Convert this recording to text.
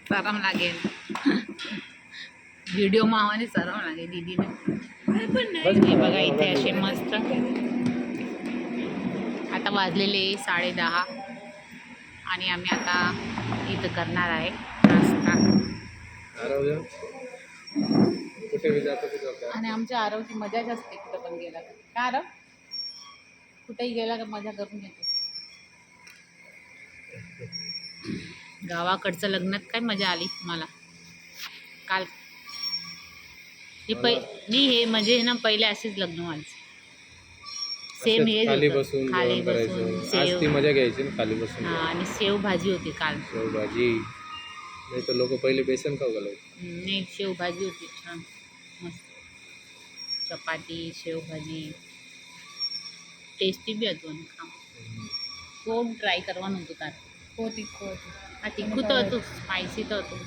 सरम लागेल. व्हिडिओ मावाने सरम लागेल दीदीने. हे बघा इथे असे मस्त. आता वाजलेले 10:30 आणि आम्ही आता इथं करणार आहे नाश्ता. आणि आमच्या आरवची मजाच असते कुठं पण गेला तर. का आरव? कुठेही गेला तर मजा करून येतो. गावाकडचं लग्नात काय मजा आली मला काल. हे म्हणजे ना पहिले असेच लग्न व्हायचे. सेम हे खाली बसून खाली जेवण करायचं. बसून आज सेव. ती मजा घ्यायची ना खाली बसून. आणि शेव भाजी होती काल. शेव भाजी नाही तर लोक पहिले बेसन खाऊ घालायचे. नाही शेव भाजी होती छान मस्त. चपाती शेव भाजी टेस्टी बी હતું તો ટ્રાય કરવાનું હતું તારે. તીખું તો હતું સ્પાઇસી તો હતું.